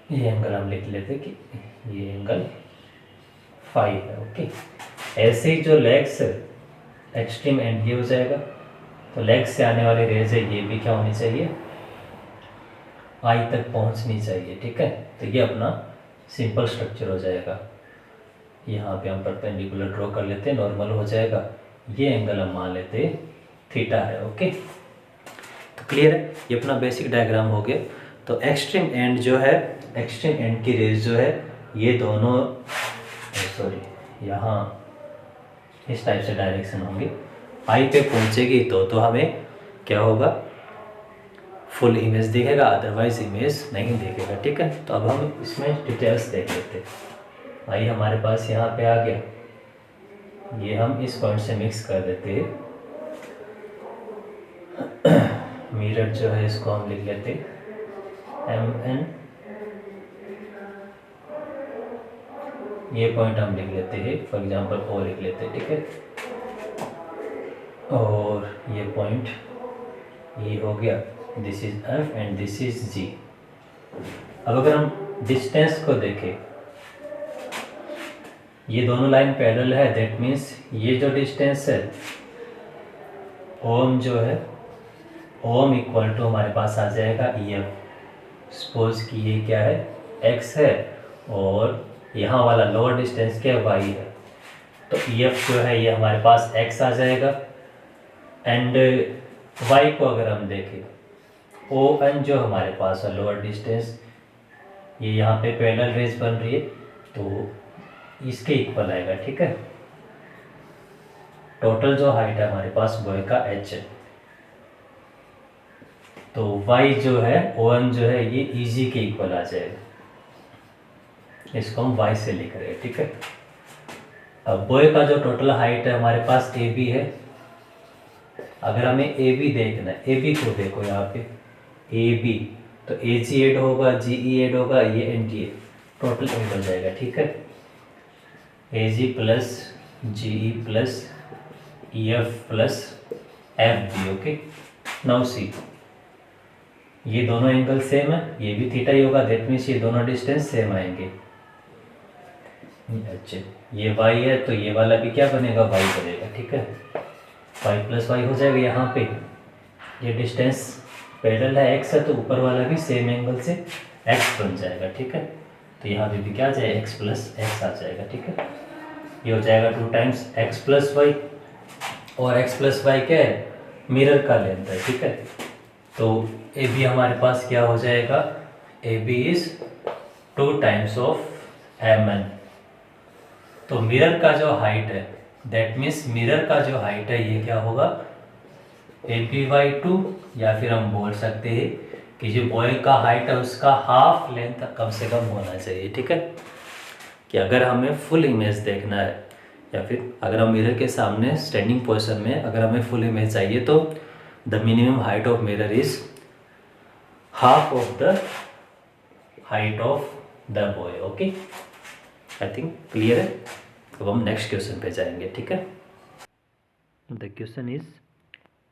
ये एंगल हम लिख लेते कि ये एंगल 5 है, ओके। ऐसे ही जो लेग्स एक्सट्रीम एंड ये हो जाएगा, तो लेग्स से आने वाली रेज है ये भी क्या होनी चाहिए, आई तक पहुंचनी चाहिए, ठीक है। तो ये अपना सिंपल स्ट्रक्चर हो जाएगा। यहाँ पे हम परपेंडिकुलर ड्रॉ कर लेते हैं, नॉर्मल हो जाएगा, ये एंगल हम मान लेते हैं थीटा है, ओके। तो क्लियर है, ये अपना बेसिक डायग्राम हो गया। तो एक्सट्रीम एंड जो है, एक्सट्रीम एंड की रेज जो है ये दोनों, सॉरी, यहाँ इस टाइप से डायरेक्शन होंगे, आई पे पहुँचेगी तो हमें क्या होगा, फुल इमेज दिखेगा, अदरवाइज इमेज नहीं दिखेगा। ठीक है, तो अब हम इसमें डिटेल्स देख लेते हैं। आई हमारे पास यहाँ पे आ गया, ये हम इस पॉइंट से मिक्स कर देते हैं। मिरर जो है इसको हम लिख लेते MN, ये पॉइंट हम लिख लेते हैं, फॉर एग्जांपल O लिख लेते हैं। ठीक है, और ये पॉइंट ये हो गया, this is F and this is G। अब अगर हम डिस्टेंस को देखें, ये दोनों लाइन पैरेलल है, दैट मीन्स ये जो डिस्टेंस है ओम जो है, ओम इक्वल टू हमारे पास आ जाएगा EF। सपोज कि ये क्या है, X है और यहाँ वाला लोअर डिस्टेंस क्या Y है, तो EF जो है ये हमारे पास X आ जाएगा। एंड Y को अगर हम देखें, ON जो हमारे पास है लोअर डिस्टेंस, ये यहाँ पे पैरेलल रेज बन रही है तो इसके इक्वल आएगा। ठीक है, टोटल जो हाइट है हमारे पास बॉय का H है, तो Y जो है ON जो है ये EG के इक्वल आ जाएगा, इसको हम Y से लिख रहे हैं। ठीक है, अब बॉय का जो टोटल हाइट है हमारे पास AB है। अगर हमें AB देखना है, AB को देखो यहाँ पे AB, तो AG ऐड होगा, GE ऐड होगा, ये ND टोटल ऐड हो जाएगा। ठीक है, AG plus GE plus EF plus FB। Okay, now see, ये दोनों एंगल सेम है, ये भी थीटा ही होगा, दैट मीन्स ये दोनों डिस्टेंस सेम आएंगे। अच्छा, ये Y है तो ये वाला भी क्या बनेगा, Y बनेगा। ठीक है, Y प्लस Y हो जाएगा। यहाँ पे ये डिस्टेंस पैरेलल है, X है, तो ऊपर वाला भी सेम एंगल से X बन जाएगा। ठीक है, तो यहाँ पे भी क्या आ जाएगा, X प्लस X आ जाएगा। ठीक है, ये हो जाएगा 2 टाइम्स X प्लस Y, और X प्लस Y क्या है, मिरर का लेंथ है। ठीक है, तो AB हमारे पास क्या हो जाएगा, AB is 2 times of MN। तो मिरर का जो हाइट है, दैट मीन्स मिरर का जो हाइट है ये क्या होगा, AB/2, या फिर हम बोल सकते हैं कि जो बॉय का हाइट है उसका हाफ लेंथ कम से कम होना चाहिए। ठीक है, कि अगर हमें फुल इमेज देखना है, या फिर अगर हम मिरर के सामने स्टैंडिंग पोजीशन में अगर हमें फुल इमेज चाहिए, तो the minimum height of mirror is half of the height of the boy. Okay, I think clear है। अब हम नेक्स्ट क्वेश्चन पे जाएंगे। ठीक है, the question is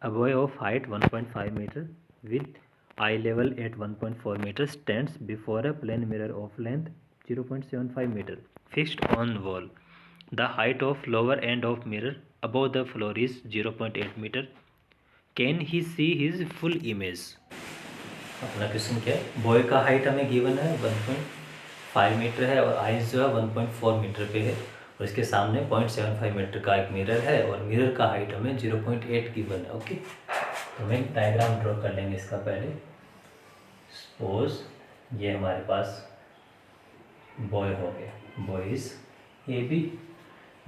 a boy of height 1.5 meter with eye level at 1.4 meter stands before a plane mirror of length 0.75 meter fixed on wall. The height of lower end of mirror above the floor is 0.8 metre. Can he C his full image. अपना क्वेश्चन क्या है, बॉय का हाइट हमें गिवन है 1.5 मीटर है और आइज जो है 1.4 मीटर पे है, और इसके सामने 0.75 मीटर का एक मिरर है और मिरर का हाइट हमें 0.8 गिवन है। ओके, तो मैं डायग्राम ड्रॉ कर लेंगे इसका पहले। सपोज ये हमारे पास बॉय हो गया, boy is AB,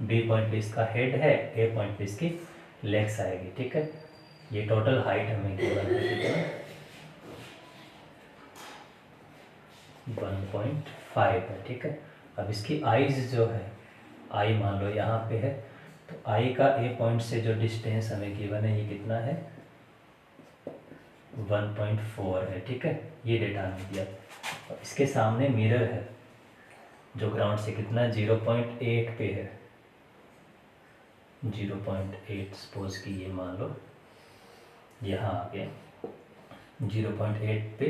B point पे इसका हेड है, A पॉइंट पे इसकी लेग्स आएगी। ठीक है, ये टोटल हाइट हमें गिवन है 1.5 है। ठीक है, अब इसकी आईज जो है, आई मान लो यहाँ पे है, तो आई का A पॉइंट से जो डिस्टेंस हमें गिवन है ये कितना है, 1.4 है। ठीक है, ये डेटा हमें दिया। और इसके सामने मिरर है जो ग्राउंड से कितना 0.8 पे है, 0.8 सपोज कि ये मान लो यहाँ आ गया 0.8 पे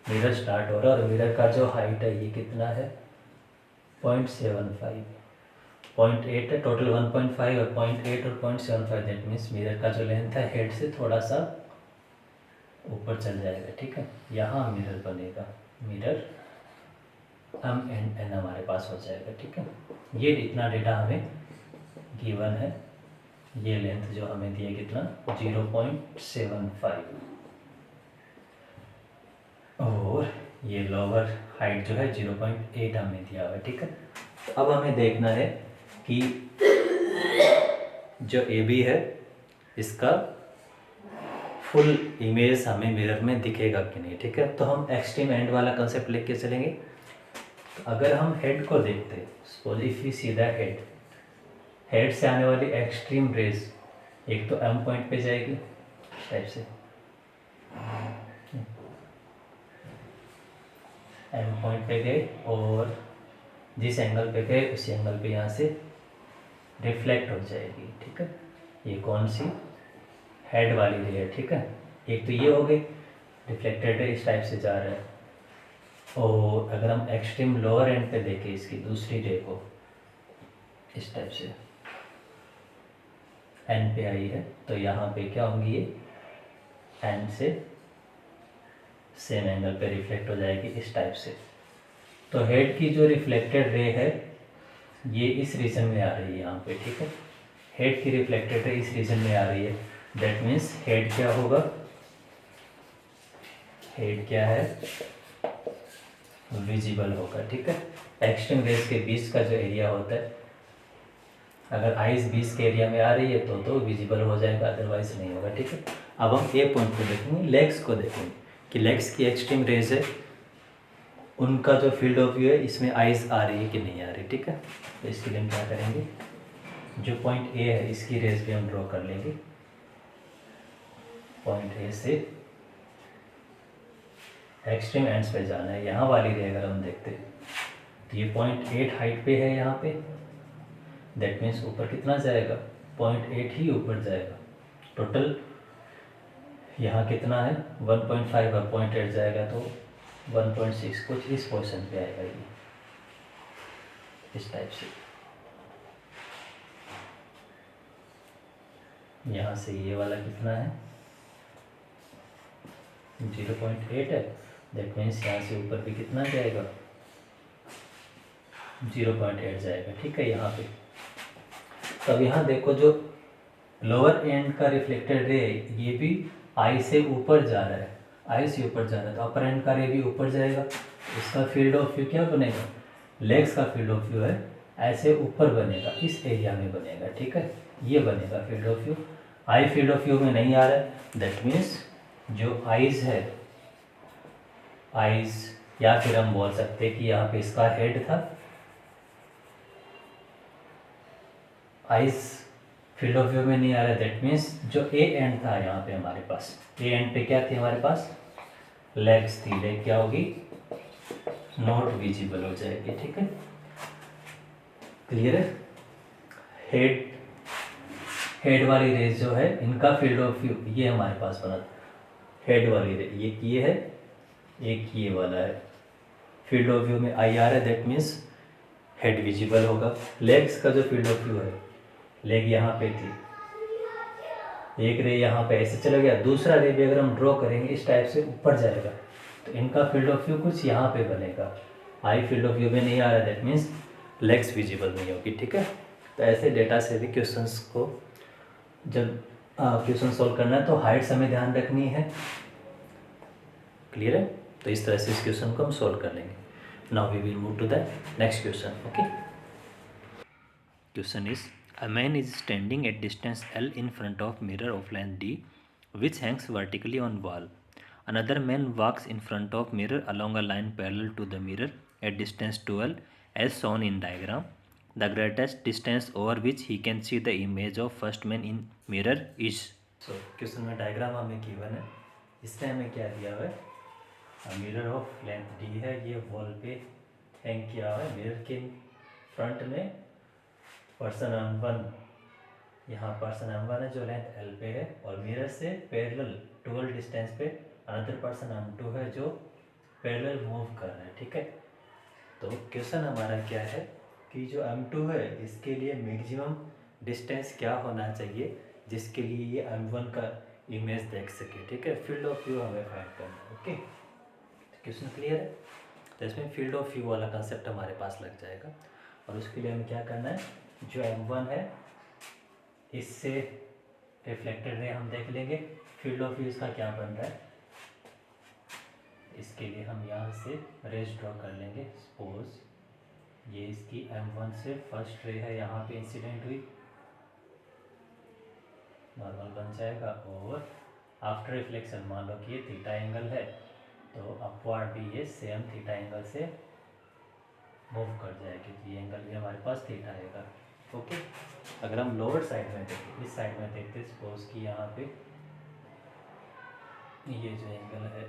मिरर स्टार्ट हो रहा है, और मिरर का जो हाइट है ये कितना है 0.75, 0.8 है, टोटल 1.5 और 0.8 और 0.75, दैट मीन्स मिरर का जो लेंथ है हेड से थोड़ा सा ऊपर चल जाएगा। ठीक है, यहाँ मिरर बनेगा, मिरर M एंड N हमारे पास हो जाएगा। ठीक है, ये इतना डेटा हमें गिवन है, ये लेंथ जो हमें दिया कितना 0.75, और ये लोअर हाइट जो है 0.8 हमें दिया हुआ है। ठीक है, तो अब हमें देखना है कि जो ए बी है इसका फुल इमेज हमें मिरर में दिखेगा कि नहीं, ठीक है। तो हम एक्सट्रीम एंड वाला कंसेप्ट लेके चलेंगे। तो अगर हम हेड को देखते हैं, suppose if you see the head से आने वाली एक्सट्रीम रेज एक तो एम पॉइंट पे जाएगी इस टाइप से, एम पॉइंट पे गए और जिस एंगल पे गए उसी एंगल पे यहाँ से रिफ्लेक्ट हो जाएगी, ठीक है। ये कौन सी हेड वाली रे है, ठीक है। एक तो ये हो गई रिफ्लेक्टेड रे इस टाइप से जा रहा है, और अगर हम एक्सट्रीम लोअर एंड पे देखें इसकी दूसरी रे को इस टाइप से एन पे आई है, तो यहाँ पे क्या होंगी ये एन से सेम एंगल पे रिफ्लेक्ट हो जाएगी इस टाइप से। तो हेड की जो रिफ्लेक्टेड रे है ये इस रीजन में आ रही है यहाँ पे, ठीक है। हेड की रिफ्लेक्टेड रे इस रीजन में आ रही है, दैट मीन्स हेड क्या होगा, हेड क्या है विजिबल होगा, ठीक है। एक्सट्रीम रेज के बीच का जो एरिया होता है, अगर आइस बीच के एरिया में आ रही है तो विजिबल हो जाएगा, अदरवाइज नहीं होगा, ठीक है। अब हम ए पॉइंट को देखेंगे, लेग्स को देखेंगे कि लेग्स की एक्सट्रीम रेज है, उनका जो फील्ड ऑफ व्यू है इसमें आइस आ रही है कि नहीं आ रही, ठीक है। तो इसके लिए हम क्या करेंगे, जो पॉइंट ए है इसकी रेज भी हम ड्रॉ कर लेंगे। पॉइंट ए से एक्सट्रीम एंड्स पे जाना है, यहाँ वाली रे अगर हम देखते हैं तो ये 0.8 हाइट पे है यहाँ पे, दैट मीन्स ऊपर कितना जाएगा 0.8 ही ऊपर जाएगा। टोटल यहाँ कितना है 1.5 है, 0.8 जाएगा तो 1.6 कुछ इस पोर्शन पे आएगा ये इस टाइप से। यहाँ से ये वाला कितना है 0.8 है, दैट मीन्स यहाँ से ऊपर भी कितना जाएगा 0.8 जाएगा, ठीक है। यहाँ पे तब यहाँ देखो जो लोअर एंड का रिफ्लेक्टेड रे ये भी आई से ऊपर जा रहा है, आई से ऊपर जा रहा है, तो अपर एंड का रे भी ऊपर जाएगा, इसका फील्ड ऑफ व्यू क्या बनेगा, लेग्स का फील्ड ऑफ व्यू है ऐसे ऊपर बनेगा, इस एरिया में बनेगा, ठीक है। ये बनेगा field of view, I field of view में नहीं आ रहा है, दैट मीन्स जो आइज है, आइज या फिर हम बोल सकते हैं कि यहाँ पे इसका हेड था, आइज फील्ड ऑफ व्यू में नहीं आ रहा है, दैट मीन्स जो ए एंड था यहाँ पे हमारे पास, ए एंड पे क्या थी हमारे पास लेग्स थी, लेग क्या होगी नॉट विजिबल हो जाएगी, ठीक है। क्लियर है। हेड वाली रेज जो है इनका फील्ड ऑफ व्यू ये हमारे पास बना, हेड वाली रे ये है, एक ये वाला है, फील्ड ऑफ व्यू में आई आ रहा है, दैट मीन्स हेड विजिबल होगा। लेग्स का जो फील्ड ऑफ व्यू है, लेग यहाँ पे थी, एक रे यहाँ पे ऐसे चला गया, दूसरा रे भी अगर हम ड्रॉ करेंगे इस टाइप से ऊपर जाएगा, तो इनका फील्ड ऑफ व्यू कुछ यहाँ पे बनेगा, आई फील्ड ऑफ व्यू में नहीं आ रहा है, दैट मीन्स लेग्स विजिबल नहीं होगी, ठीक है। तो ऐसे डेटा से भी क्वेश्चंस को जब क्वेश्चन सॉल्व करना है तो हाइट्स हमें ध्यान रखनी है, क्लियर है। तो इस तरह से इस क्वेश्चन को हम सॉल्व कर लेंगे। Now we will move to the next question. Okay, question is a man is standing at distance L in front of mirror of length D which hangs vertically on wall. Another man walks in front of mirror along a line parallel to the mirror at distance 12 as shown in diagram. The greatest distance over which he can see the image of first man in mirror is. So question में डायग्राम हमें गिवन है, इससे हमें क्या दिया हुआ है, मिरर ऑफ लेंथ D है, ये वॉल पे हैंग किया हुआ है, मिरर के फ्रंट में पर्सन M1, यहाँ पर्सन M1 है जो लेंथ L पे है, और मिरर से पैरेलल 12 डिस्टेंस पे अनदर पर्सन M2 है जो पैरेलल मूव कर रहा है, ठीक है। तो क्वेश्चन हमारा क्या है कि जो M2 है इसके लिए मैक्सिमम डिस्टेंस क्या होना चाहिए जिसके लिए ये M1 का इमेज देख सके, ठीक है। फील्ड ऑफ व्यू हमें फाइंड करना है। ओके, क्वेश्चन क्लियर है। तो इसमें फील्ड ऑफ व्यू वाला कंसेप्ट हमारे पास लग जाएगा, और उसके लिए हमें क्या करना है, जो M1 है इससे रिफ्लेक्टेड रे हम देख लेंगे, फील्ड ऑफ व्यू इसका क्या बन रहा है, इसके लिए हम यहाँ से रेज ड्रॉ कर लेंगे। सपोज ये ये इसकी M1 से फर्स्ट रे है यहाँ पे इंसिडेंट हुई, नॉर्मल बन जाएगा। और आफ्टर रिफ्लेक्शन मान लो कि ये थीटा एंगल है, तो अपवर्ड भी ये सेम थीटा एंगल से मूव कर जाएगी, तो ये एंगल भी हमारे पास थीटा आएगा। ओके, अगर हम लोअर साइड में देखें, इस साइड में देखते, सपोज कि यहाँ पे ये जो एंगल है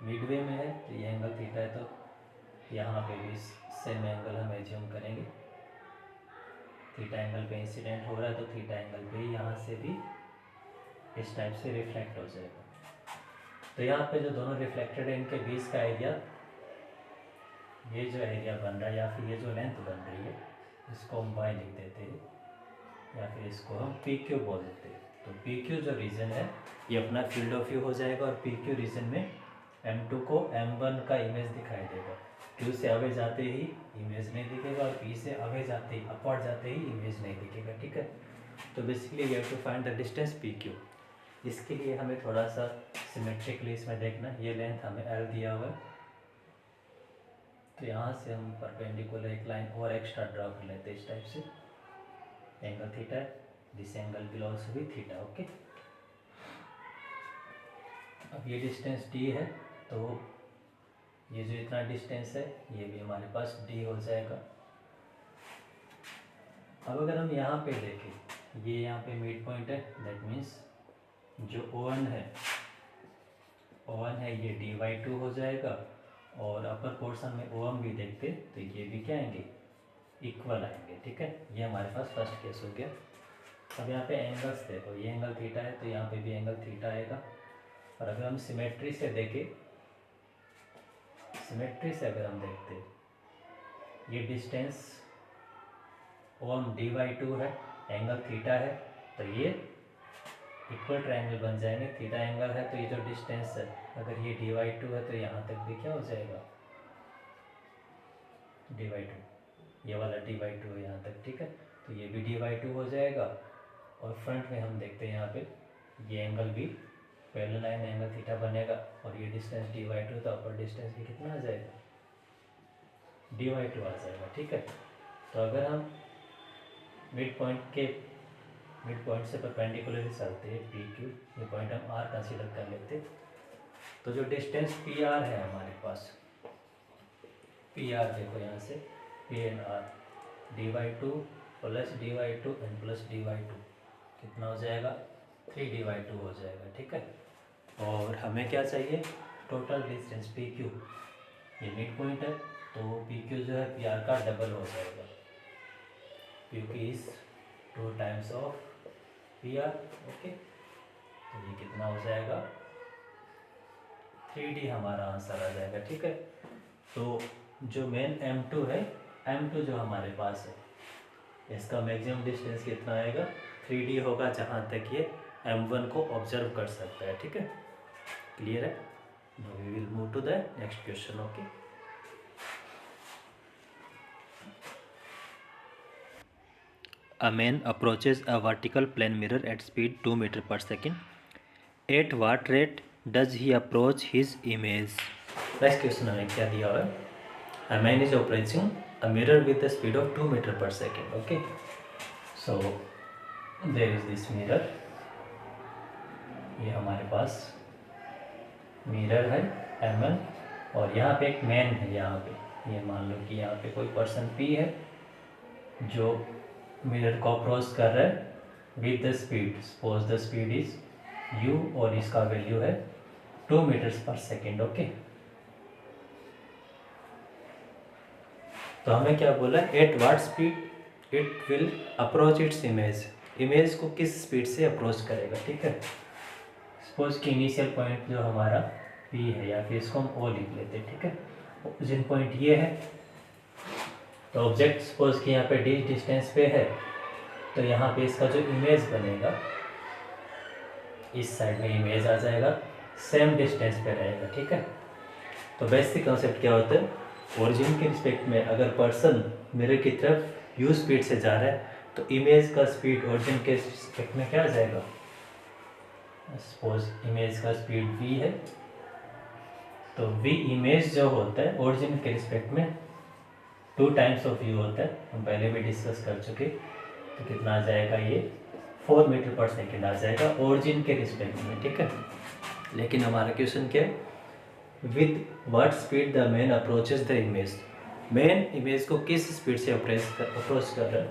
मिडवे में है, तो ये एंगल थीटा है, तो यहाँ पे भी सेम एंगल हम एज्यूम करेंगे। थीटा एंगल पे इंसिडेंट हो रहा है, तो थीटा एंगल पे यहाँ से भी इस टाइप से रिफ्लेक्ट हो जाएगा। तो यहाँ पे जो दोनों रिफ्लेक्टेड है, इनके बीच का एरिया, ये जो एरिया बन रहा है या फिर ये जो लेंथ बन रही है, इसको हम y लिख देते हैं, या फिर इसको हम PQ बोल देते हैं। तो PQ जो रीजन है, ये अपना फील्ड ऑफ व्यू हो जाएगा, और PQ रीजन में M2 को M1 का इमेज दिखाई देगा। Q से अवे जाते ही इमेज नहीं दिखेगा, और P से अवे जाते ही, अपवर्ड जाते ही इमेज नहीं दिखेगा। ठीक है, तो basically we have to find the distance PQ। इसके लिए हमें थोड़ा सा सिमेट्रिकली इसमें देखना, ये लेंथ हमें L दिया हुआ है, तो यहाँ से हम परपेंडिकुलर एक लाइन और एक्स्ट्रा ड्रा कर लेते हैं इस टाइप से। एंगल थीटा है, this angle will also be theta. Okay, अब ये डिस्टेंस d है, तो ये जो इतना डिस्टेंस है ये भी हमारे पास d हो जाएगा। अब अगर हम यहाँ पे देखें, ये यहाँ पे मिड पॉइंट है, दैट मीन्स जो O1 है ये dy2 हो जाएगा, और अपर पोर्शन में OM भी देखते तो ये भी क्या आएंगे, इक्वल आएंगे। ठीक है, ये हमारे पास फर्स्ट केस हो गया। अब यहाँ पे एंगल्स देखो, ये एंगल थीटा है, तो यहाँ पे भी एंगल थीटा आएगा। और अगर हम सिमेट्री से देखें, सिमेट्री से अगर हम देखते, ये डिस्टेंस OM dy2 है, एंगल थीटा है, तो ये इक्वल ट्रायंगल बन जाएंगे। थीटा एंगल है, तो ये जो डिस्टेंस है, अगर ये dy2 है, तो यहाँ तक भी क्या हो जाएगा, dy2, ये वाला dy2 है यहाँ तक। ठीक है, तो ये भी dy2 हो जाएगा। और फ्रंट में हम देखते हैं यहाँ पे ये एंगल भी पैरेलल लाइन एंगल थीटा बनेगा, और ये डिस्टेंस dy2, तो अपर डिस्टेंस भी कितना आ जाएगा, dy2 आ जाएगा। ठीक है, तो अगर हम मिड पॉइंट से परपेंडिकुलरली चलते हैं PQ, ये पॉइंट हम R कंसीडर कर लेते, तो जो डिस्टेंस PR है हमारे पास, PR देखो यहाँ से PNR, dy2 plus dy2 and plus dy2 कितना हो जाएगा, 3dy2 हो जाएगा। ठीक है, और हमें क्या चाहिए, टोटल डिस्टेंस PQ, ये मिड पॉइंट है, तो PQ जो है PR का डबल हो जाएगा, क्योंकि इस 2 टाइम्स ऑफ PR। ओके, तो ये कितना हो जाएगा, 3D हमारा आंसर आ जाएगा। ठीक है, तो जो मेन M2 है, M2 जो हमारे पास है, इसका मैक्सिमम डिस्टेंस कितना आएगा, 3D होगा, जहाँ तक ये M1 को ऑब्जर्व कर सकता है। ठीक है, क्लियर है। Now we will move to the next question. Okay, A man approaches a vertical plane mirror at speed 2 meter per second. At what rate does he approach his image? Next question हमें क्या दिया हुआ है, A man is approaching a mirror with the speed of 2 meter per second. Okay, so there is this mirror, ये हमारे पास मिरर है MN, और यहाँ पे एक मैन है, यहाँ पे ये मान लो कि यहाँ पे कोई पर्सन P है जो मिरर को अप्रोच कर रहा है with the speed, suppose the speed is u, और इसका वैल्यू है 2 मीटर्स पर सेकेंड। ओके, तो हमें क्या बोला, at what speed it will approach its image, image को किस स्पीड से अप्रोच करेगा। ठीक है, सपोज कि इनिशियल पॉइंट जो हमारा P है, या फिर इसको हम O लिख लेते हैं। ठीक है, ओरिजिन पॉइंट ये है, तो ऑब्जेक्ट सपोज कि यहाँ पे d डिस्टेंस पे है, तो यहाँ पे इसका जो इमेज बनेगा, इस साइड में इमेज आ जाएगा, सेम डिस्टेंस पे रहेगा। ठीक है, तो बेसिक कॉन्सेप्ट क्या होता है, ओरिजिन के रिस्पेक्ट में अगर पर्सन मिरर की तरफ u स्पीड से जा रहा है, तो इमेज का स्पीड ओरिजिन के रिस्पेक्ट में क्या आ जाएगा, सपोज इमेज का स्पीड v है, तो v इमेज जो होता है ओरिजिन के रिस्पेक्ट में 2 टाइम्स ऑफ व्यू होता है, हम पहले भी डिस्कस कर चुके। तो कितना आ जाएगा ये 4 मीटर पर सेकेंड आ जाएगा ओरिजिन के रिस्पेक्ट में, ठीक है। लेकिन हमारा क्वेश्चन क्या है, with what speed the man approaches the image, man image को किस स्पीड से अप्रोच कर रहा है।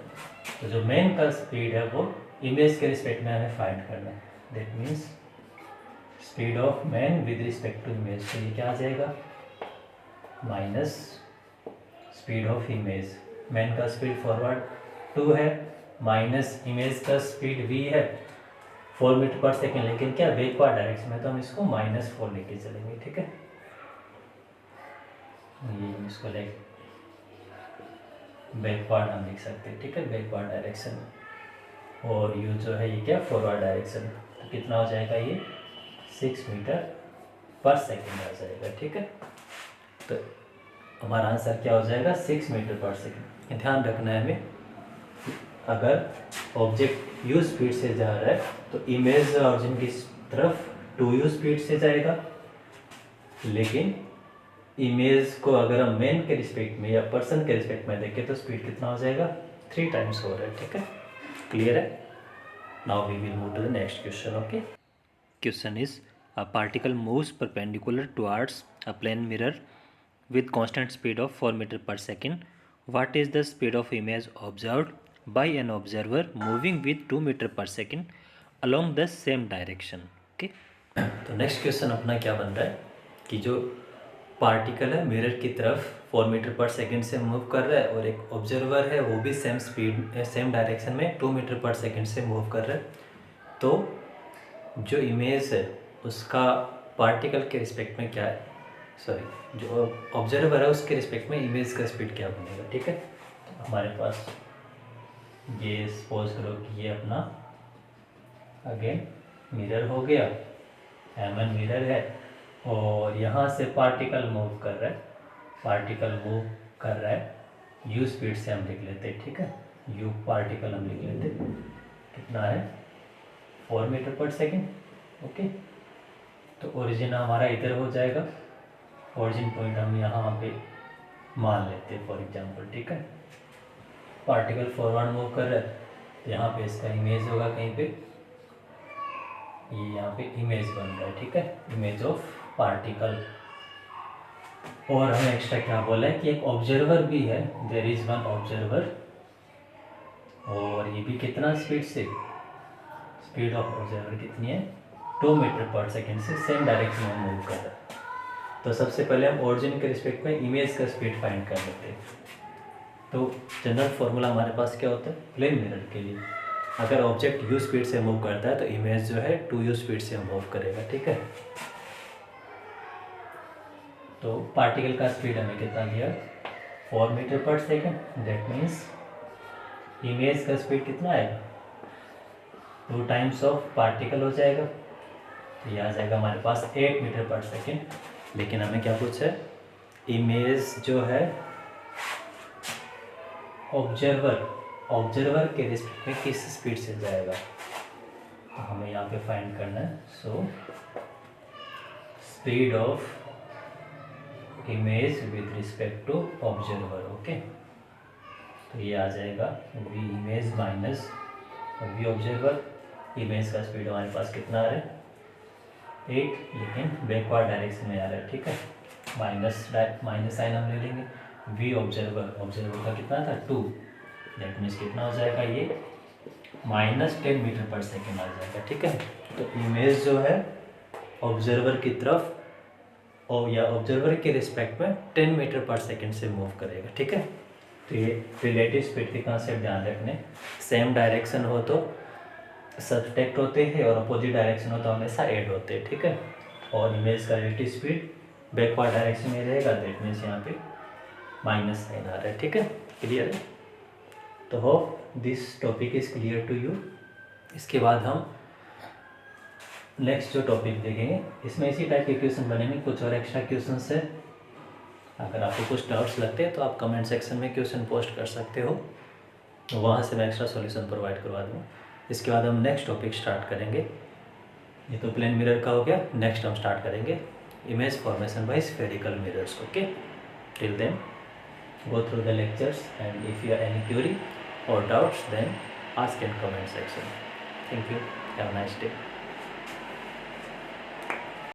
तो जो मैन का स्पीड है वो इमेज के रिस्पेक्ट में हमें फाइंड करना है। That means speed of man with respect to image, तो ये क्या आ जाएगा minus speed of image. Man का स्पीड फॉरवर्ड 2 है, माइनस इमेज का स्पीड v है 4 मीटर पर सेकेंड, लेकिन क्या बैकवर्ड डायरेक्शन में, तो हम इसको -4 लेके चलेंगे, ठीक है। ये इसको ले बैकवर्ड हम लिख सकते हैं, ठीक है, बैकवर्ड डायरेक्शन। और u जो है ये क्या फॉरवर्ड डायरेक्शन, तो कितना हो जाएगा ये 6 मीटर पर सेकेंड आ जाएगा, ठीक है। तो हमारा आंसर क्या हो जाएगा 6 मीटर पर सेकेंड। ध्यान रखना है हमें, अगर ऑब्जेक्ट u स्पीड से जा रहा है तो इमेज ऑरिजिन की तरफ 2u स्पीड से जाएगा, लेकिन इमेज को अगर हम मैन के रिस्पेक्ट में या पर्सन के रिस्पेक्ट में देखें तो स्पीड कितना हो जाएगा 3 टाइम्स हो रहा है, ठीक है। क्लियर है। Now we will move to the next question. Okay, question is a particle moves perpendicular towards a plane mirror with constant speed of 4 meter per second. What is the speed of image observed by an observer moving with 2 meter per second along the same direction? Okay. तो नेक्स्ट क्वेश्चन अपना क्या बन रहा है कि जो पार्टिकल है मिरर की तरफ 4 मीटर पर सेकेंड से मूव कर रहा है और एक ऑब्जर्वर है वो भी सेम स्पीड सेम डायरेक्शन में 2 मीटर पर सेकेंड से मूव कर रहा है। तो जो इमेज है उसका पार्टिकल के रिस्पेक्ट में क्या है, सॉरी जो ऑब्जर्वर है उसके रिस्पेक्ट में इमेज का स्पीड क्या बनेगा, ठीक है। तो हमारे पास ये सपोज करो कि ये अपना अगेन मिरर हो गया, एमन मिरर है और यहाँ से पार्टिकल मूव कर रहा है, पार्टिकल मूव कर रहा है यू स्पीड से हम लिख लेते हैं, ठीक है। यू पार्टिकल हम लिख लेते कितना है 4 मीटर पर सेकेंड, ओके। तो ओरिजिन हमारा इधर हो जाएगा, ओरिजिन पॉइंट हम यहाँ पे मान लेते हैं फॉर एग्जांपल, ठीक है। पार्टिकल फॉरवर्ड मूव कर रहा है तो यहाँ पे इसका इमेज होगा कहीं पे, ये यहाँ पे इमेज बन रहा है, ठीक है, इमेज ऑफ पार्टिकल। और हमें एक्स्ट्रा क्या बोला है कि एक ऑब्जर्वर भी है, देयर इज वन ऑब्जर्वर, और ये भी कितना स्पीड से, स्पीड ऑफ ऑब्जर्वर कितनी है 2 मीटर पर सेकेंड से सेम डायरेक्शन में मूव कर रहा है। तो सबसे पहले हम ओरिजिन के रिस्पेक्ट में इमेज का स्पीड फाइंड कर लेते हैं। तो जनरल फॉर्मूला हमारे पास क्या होता है प्लेन मिरर के लिए, अगर ऑब्जेक्ट u स्पीड से मूव करता है तो इमेज जो है 2u स्पीड से मूव करेगा, ठीक है। तो पार्टिकल का स्पीड हमें कितना दिया 4 मीटर पर सेकेंड, दैट मीन्स इमेज का स्पीड कितना आएगा 2 टाइम्स ऑफ पार्टिकल हो जाएगा, तो ये आ जाएगा हमारे पास 8 मीटर पर सेकेंड। लेकिन हमें क्या पूछा है, इमेज जो है ऑब्जर्वर के रिस्पेक्ट में किस स्पीड से जाएगा, तो हमें यहाँ पे फाइंड करना है। So speed of image with respect to observer, okay. तो ये आ जाएगा V image minus V observer. Image का स्पीड हमारे पास कितना आ रहा है 8, लेकिन बैकवर्ड डायरेक्शन में आ रहा है, ठीक है। माइनस साइन हम ले लेंगे, वी ऑब्जर्वर का कितना था 2, दैट मीन्स कितना हो जाएगा ये -10 मीटर पर सेकेंड आ जाएगा, ठीक है। तो इमेज जो है ऑब्जर्वर की तरफ और या ऑब्जर्वर के रिस्पेक्ट में 10 मीटर पर सेकेंड से मूव करेगा, ठीक है। तो ये रिलेटिव स्पीड के कॉन्सेप्ट ध्यान रखने, सेम डायरेक्शन हो तो सब्सट्रैक्ट होते हैं और अपोजिट डायरेक्शन हो तो हमेशा ऐड होते हैं, ठीक है। और इमेज का रिलेटिव स्पीड बैकवर्ड डायरेक्शन में रहेगा, दैट मीन्स यहाँ पे माइनस साइन आ रहा है, ठीक है। क्लियर है। तो hope this topic is clear to you. इसके बाद हम नेक्स्ट जो टॉपिक देखेंगे इसमें इसी टाइप के क्वेश्चन बनेंगे, कुछ और एक्स्ट्रा क्वेश्चन है। अगर आपको कुछ डाउट्स लगते हैं तो आप कमेंट सेक्शन में क्वेश्चन पोस्ट कर सकते हो, वहाँ से मैं एक्स्ट्रा सॉल्यूशन प्रोवाइड करवा दूँगा। इसके बाद हम नेक्स्ट टॉपिक स्टार्ट करेंगे। ये तो प्लेन मिरर का हो गया, नेक्स्ट हम स्टार्ट करेंगे image formation by spherical mirrors, okay. Till then go through the lectures, and if you have any query or doubts, then ask in comment section. Thank you. Have a nice day.